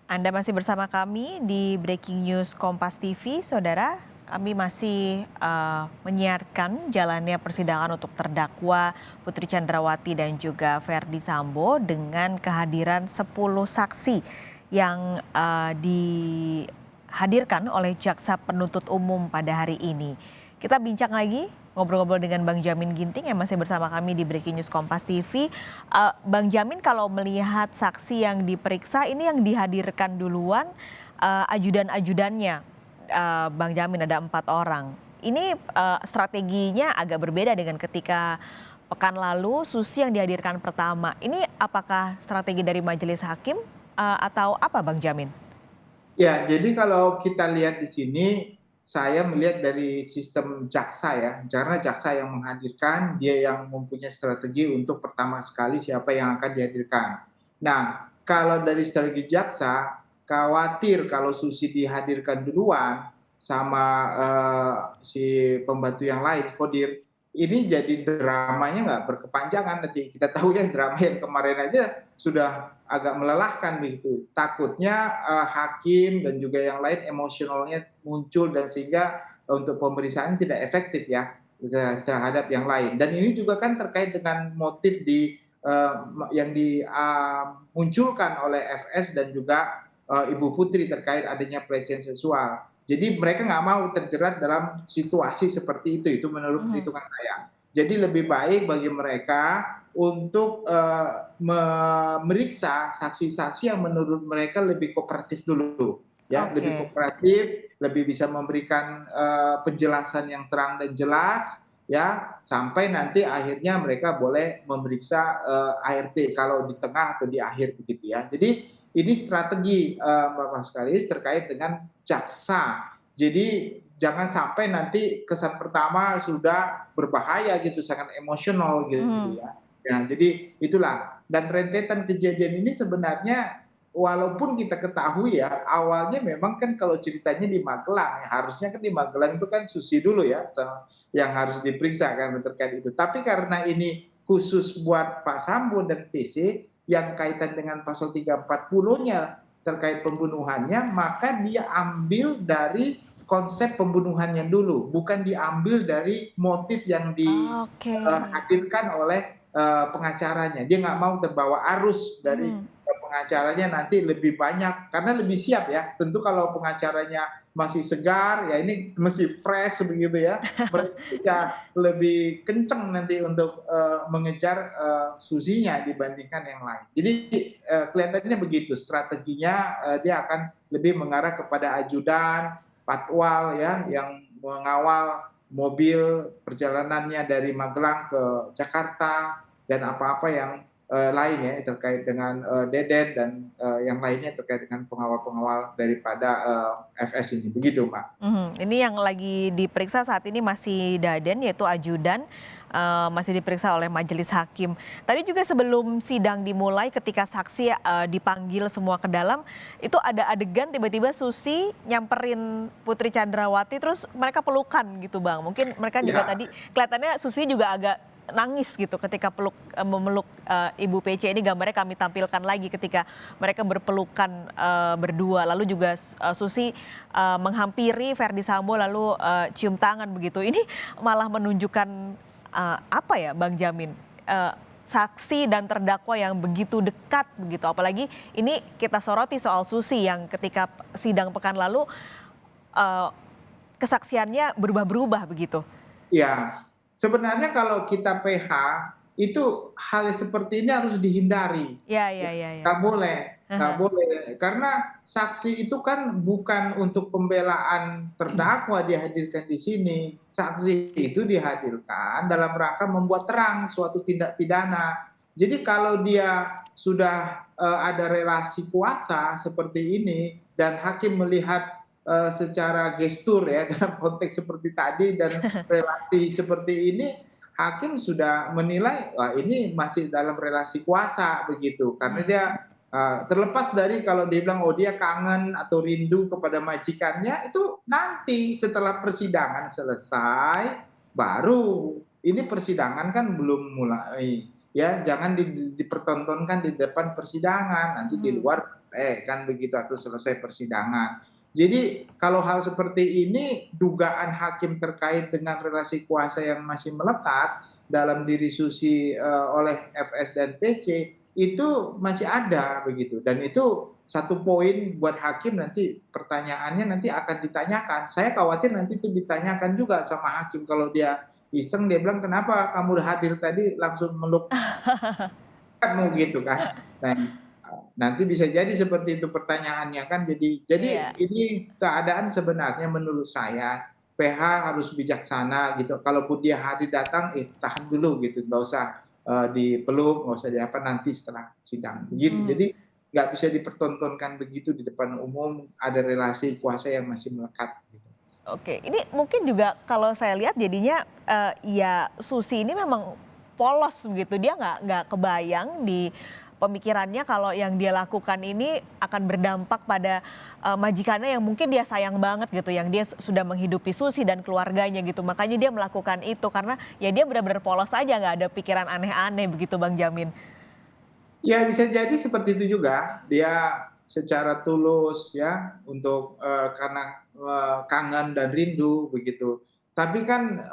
Anda masih bersama kami di Breaking News Kompas TV, Saudara. Kami masih menyiarkan jalannya persidangan untuk terdakwa Putri Chandrawati dan juga Verdi Sambo dengan kehadiran 10 saksi yang dihadirkan oleh Jaksa Penuntut Umum pada hari ini. Kita bincang lagi ngobrol-ngobrol dengan Bang Jamin Ginting yang masih bersama kami di Breaking News Kompas TV. Bang Jamin, kalau melihat saksi yang diperiksa ini yang dihadirkan duluan ajudan-ajudannya, Bang Jamin ada 4 orang. Ini strateginya agak berbeda dengan ketika pekan lalu Susi yang dihadirkan pertama. Ini apakah strategi dari majelis hakim atau apa, Bang Jamin? Ya, jadi kalau kita lihat di sini, saya melihat dari sistem jaksa ya, karena jaksa yang menghadirkan, dia yang mempunyai strategi untuk pertama sekali siapa yang akan dihadirkan. Nah, kalau dari strategi jaksa, khawatir kalau Susi dihadirkan duluan sama si pembantu yang lain, Kodir, ini jadi dramanya nggak berkepanjangan nanti. Kita tahu ya drama yang kemarin aja sudah agak melelahkan begitu. Takutnya hakim dan juga yang lain emosionalnya muncul dan sehingga untuk pemeriksaan tidak efektif ya terhadap yang lain. Dan ini juga kan terkait dengan motif yang dimunculkan oleh FS dan juga Ibu Putri terkait adanya pelecehan seksual. Jadi mereka nggak mau terjerat dalam situasi seperti itu menurut Mhm. perhitungan saya. Jadi lebih baik bagi mereka untuk memeriksa saksi-saksi yang menurut mereka lebih kooperatif dulu, ya, lebih Oke. kooperatif, lebih bisa memberikan penjelasan yang terang dan jelas, ya, sampai nanti akhirnya mereka boleh memeriksa ART kalau di tengah atau di akhir begitu ya. Jadi ini strategi Bapak sekalian terkait dengan jaksa. Jadi jangan sampai nanti kesan pertama sudah berbahaya gitu, sangat emosional gitu Mhm. ya. Ya, jadi itulah. Dan rentetan kejadian ini sebenarnya walaupun kita ketahui ya, awalnya memang kan kalau ceritanya di Magelang, ya, harusnya kan di Magelang itu kan Susi dulu ya, yang harus diperiksa kan terkait itu. Tapi karena ini khusus buat Pak Sambo dan PC yang kaitan dengan pasal 340-nya terkait pembunuhannya, maka dia ambil dari konsep pembunuhannya dulu, bukan diambil dari motif yang Oke. dihadirkan oleh pengacaranya. Dia nggak mau terbawa arus dari Mhm. pengacaranya nanti lebih banyak, karena lebih siap ya. Tentu kalau pengacaranya masih segar, ya ini masih fresh begitu ya, mereka bisa lebih kenceng nanti untuk mengejar Susinya dibandingkan yang lain. Jadi kelihatannya begitu strateginya, dia akan lebih mengarah kepada ajudan, patwal ya yang mengawal mobil perjalanannya dari Magelang ke Jakarta dan apa-apa yang lain ya terkait dengan Deden dan yang lainnya terkait dengan pengawal-pengawal daripada FS ini. Begitu, Mbak. Mhm, ini yang lagi diperiksa saat ini masih Daden, yaitu ajudan, masih diperiksa oleh majelis hakim. Tadi juga sebelum sidang dimulai ketika saksi, dipanggil semua ke dalam, itu ada adegan tiba-tiba Susi nyamperin Putri Chandrawati terus mereka pelukan gitu, Bang. Mungkin mereka juga Ya, tadi kelihatannya Susi juga agak nangis gitu ketika memeluk, Ibu PC. Ini gambarnya kami tampilkan lagi ketika mereka berpelukan, berdua. Lalu juga Susi menghampiri Verdi Sambo lalu cium tangan begitu. Ini malah menunjukkan apa ya, Bang Jamin, eee, saksi dan terdakwa yang begitu dekat begitu. Apalagi ini kita soroti soal Susi yang ketika sidang pekan lalu, eee, kesaksiannya berubah-berubah begitu. ya. Sebenarnya kalau kita PH itu hal seperti ini harus dihindari. Ya ya ya ya. Nggak boleh, nggak Aha. boleh. Karena saksi itu kan bukan untuk pembelaan terdakwa dihadirkan di sini. Saksi itu dihadirkan dalam rangka membuat terang suatu tindak pidana. Jadi kalau dia sudah ada relasi kuasa seperti ini dan hakim melihat secara gestur ya dalam konteks seperti tadi dan relasi seperti ini, hakim sudah menilai wah ini masih dalam relasi kuasa begitu karena Mhm. dia terlepas dari kalau dia bilang oh dia kangen atau rindu kepada majikannya itu nanti setelah persidangan selesai baru ini persidangan kan belum mulai ya jangan dipertontonkan di depan persidangan, nanti di Mhm. luar kan begitu atau selesai persidangan. Jadi kalau hal seperti ini dugaan hakim terkait dengan relasi kuasa yang masih melekat dalam diri Susi oleh FS dan PC itu masih ada begitu dan itu satu poin buat hakim nanti pertanyaannya nanti akan ditanyakan. Saya khawatir nanti itu ditanyakan juga sama hakim kalau dia iseng dia bilang kenapa kamu hadir tadi langsung meluk kamu gitu kan. Nah, nanti bisa jadi seperti itu pertanyaannya kan jadi Iya. ini keadaan sebenarnya menurut saya PH harus bijaksana gitu. Kalaupun dia hadir datang, tahan dulu gitu, nggak usah dipeluk, nggak usah diapa nanti setelah sidang begitu. Mhm. Jadi nggak bisa dipertontonkan begitu di depan umum ada relasi kuasa yang masih melekat. Gitu. Oke, ini mungkin juga kalau saya lihat jadinya, ya Susi ini memang polos begitu, dia nggak kebayang di pemikirannya kalau yang dia lakukan ini akan berdampak pada, majikannya yang mungkin dia sayang banget gitu, yang dia sudah menghidupi Susi dan keluarganya gitu. Makanya dia melakukan itu karena ya dia benar-benar polos aja, nggak ada pikiran aneh-aneh begitu Bang Jamin. Ya bisa jadi seperti itu juga, dia secara tulus ya untuk, karena, kangen dan rindu begitu. Tapi kan,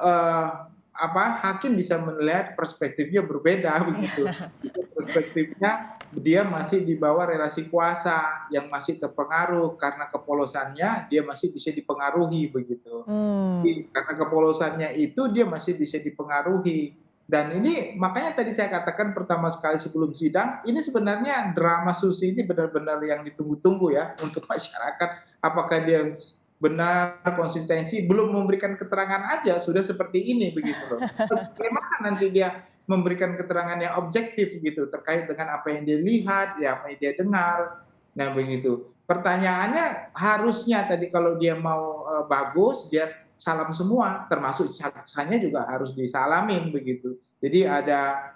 hakim bisa melihat perspektifnya berbeda begitu. Itu perspektifnya dia masih di bawah relasi kuasa yang masih terpengaruh karena kepolosannya dia masih bisa dipengaruhi begitu. Mmm. Karena kepolosannya itu dia masih bisa dipengaruhi. Dan ini makanya tadi saya katakan pertama sekali sebelum sidang, ini sebenarnya drama Susi ini benar-benar yang ditunggu-tunggu ya untuk masyarakat. Apakah dia benar konsistensi, belum memberikan keterangan aja sudah seperti ini begitu loh. Bagaimana nanti dia memberikan keterangan yang objektif gitu terkait dengan apa yang dia lihat, ya apa yang dia dengar. Nah begitu. Pertanyaannya harusnya tadi kalau dia mau bagus, dia salam semua, termasuk saksanya juga harus disalamin begitu. Jadi ada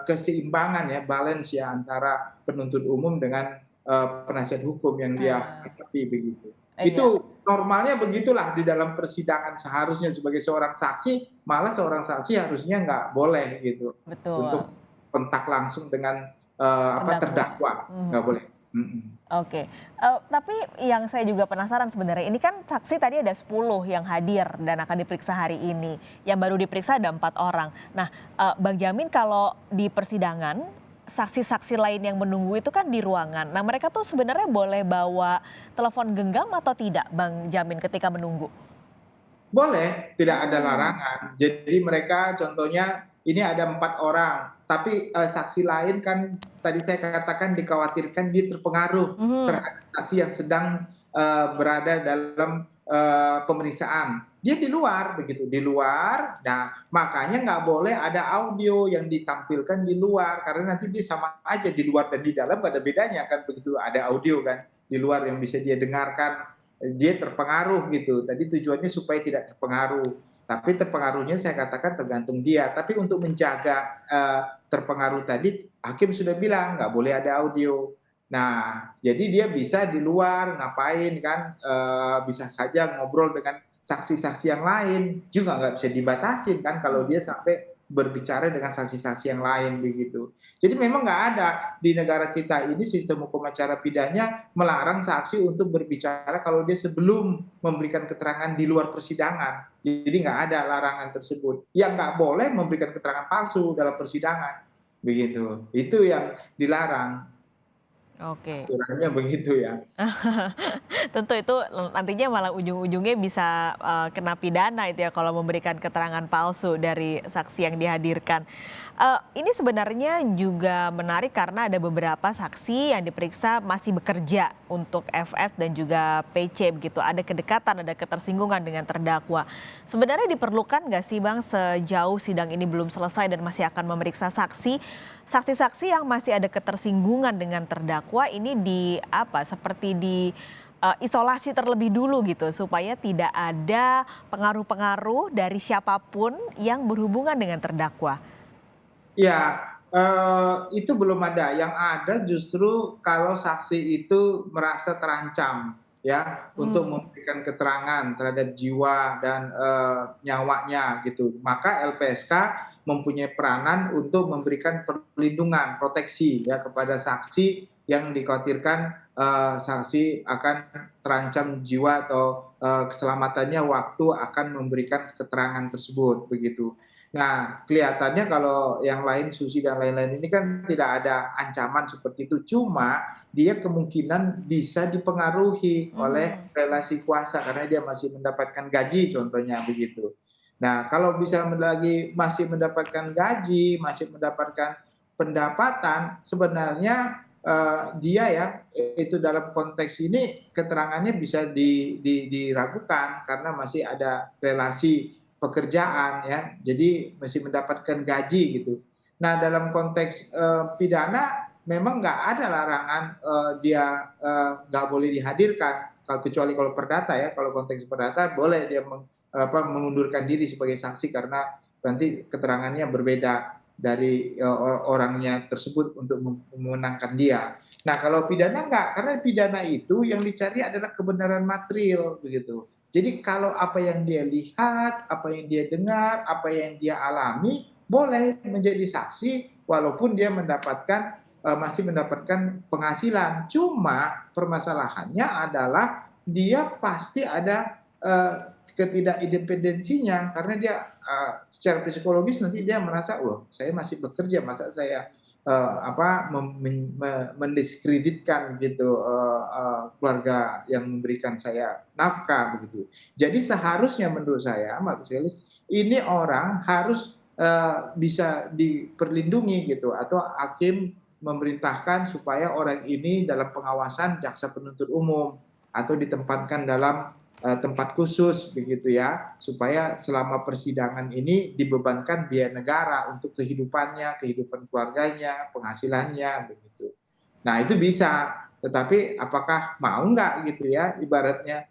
keseimbangan ya, balance ya antara penuntut umum dengan penasihat hukum yang dia Nah, hadapi begitu. iya, Itu normalnya begitulah di dalam persidangan seharusnya sebagai seorang saksi, malah seorang saksi harusnya nggak boleh gitu betul, untuk kontak langsung dengan terdakwa. terdakwa, nggak Mhm. boleh. Mhm. Oke, tapi yang saya juga penasaran sebenarnya, ini kan saksi tadi ada 10 yang hadir dan akan diperiksa hari ini, yang baru diperiksa ada 4 orang. Nah, Bang Jamin kalau di persidangan, saksi-saksi lain yang menunggu itu kan di ruangan. Nah mereka tuh sebenarnya boleh bawa telepon genggam atau tidak Bang Jamin ketika menunggu? Boleh, tidak ada Hmm. larangan. Jadi mereka contohnya ini ada 4 orang, tapi, saksi lain kan tadi saya katakan dikhawatirkan dia terpengaruh Mhm. terhadap saksi yang sedang, berada dalam, pemeriksaan. Dia di luar begitu, di luar, nah makanya nggak boleh ada audio yang ditampilkan di luar, karena nanti dia sama aja di luar dan di dalam nggak ada bedanya kan begitu ada audio kan, di luar yang bisa dia dengarkan dia terpengaruh gitu. Tadi tujuannya supaya tidak terpengaruh. Tapi terpengaruhnya saya katakan tergantung dia. Tapi untuk menjaga terpengaruh tadi, hakim sudah bilang nggak boleh ada audio. Nah, jadi dia bisa di luar ngapain kan, bisa saja ngobrol dengan saksi-saksi yang lain juga nggak bisa dibatasin kan kalau dia sampai berbicara dengan saksi-saksi yang lain begitu. Jadi memang nggak ada di negara kita ini sistem hukum acara pidana melarang saksi untuk berbicara kalau dia sebelum memberikan keterangan di luar persidangan. Jadi nggak ada larangan tersebut. Yang nggak boleh memberikan keterangan palsu dalam persidangan. Begitu. Itu yang dilarang. Oke. Aturannya begitu ya. Tentu itu nantinya malah ujung-ujungnya bisa, kena pidana itu ya kalau memberikan keterangan palsu dari saksi yang dihadirkan. Ini sebenarnya juga menarik karena ada beberapa saksi yang diperiksa masih bekerja untuk FS dan juga PC begitu, ada kedekatan, ada ketersinggungan dengan terdakwa. Sebenarnya diperlukan nggak sih Bang sejauh sidang ini belum selesai dan masih akan memeriksa saksi, saksi-saksi yang masih ada ketersinggungan dengan terdakwa ini seperti isolasi terlebih dulu gitu supaya tidak ada pengaruh-pengaruh dari siapapun yang berhubungan dengan terdakwa. Ya, itu belum ada. Yang ada justru kalau saksi itu merasa terancam ya untuk Mmm. memberikan keterangan terhadap jiwa dan, nyawanya gitu. Maka LPSK mempunyai peranan untuk memberikan perlindungan, proteksi ya kepada saksi yang dikhawatirkan saksi akan terancam jiwa atau keselamatannya waktu akan memberikan keterangan tersebut begitu. Nah, kelihatannya kalau yang lain Susi dan lain-lain ini kan tidak ada ancaman seperti itu, cuma dia kemungkinan bisa dipengaruhi oleh Mhm. relasi kuasa karena dia masih mendapatkan gaji contohnya begitu. Nah, kalau bisa lagi masih mendapatkan gaji, masih mendapatkan pendapatan, sebenarnya dia ya itu dalam konteks ini keterangannya bisa diragukan karena masih ada relasi pekerjaan ya, jadi masih mendapatkan gaji gitu. Nah, dalam konteks pidana memang nggak ada larangan dia nggak boleh dihadirkan, kecuali kalau perdata ya, kalau konteks perdata boleh dia mengundurkan diri sebagai saksi karena nanti keterangannya berbeda dari orangnya tersebut untuk memenangkan dia. Nah, kalau pidana enggak, karena pidana itu yang dicari adalah kebenaran material begitu. Jadi kalau apa yang dia lihat, apa yang dia dengar, apa yang dia alami, boleh menjadi saksi walaupun dia masih mendapatkan penghasilan. Cuma permasalahannya adalah dia pasti ada ketidakindependensinya karena dia secara psikologis nanti dia merasa, loh saya masih bekerja, masa saya mendiskreditkan gitu keluarga yang memberikan saya nafkah begitu. Jadi seharusnya menurut saya, Mbak Fiselis, ini orang harus bisa diperlindungi gitu atau hakim memerintahkan supaya orang ini dalam pengawasan jaksa penuntut umum atau ditempatkan dalam tempat khusus begitu ya, supaya selama persidangan ini dibebankan biaya negara untuk kehidupannya, kehidupan keluarganya, penghasilannya begitu. Nah, itu bisa, tetapi apakah mau nggak gitu ya ibaratnya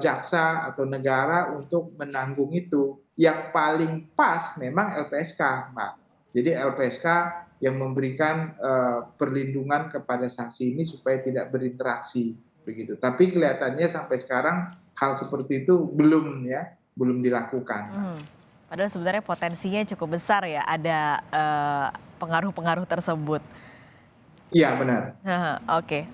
jaksa atau negara untuk menanggung itu. Yang paling pas memang LPSK, Mbak. Jadi LPSK yang memberikan perlindungan kepada saksi ini supaya tidak berinteraksi begitu. Tapi kelihatannya sampai sekarang hal seperti itu belum dilakukan, Mbak. Mhm. Padahal sebenarnya potensinya cukup besar ya ada, pengaruh-pengaruh tersebut. Iya benar. Heeh, oke.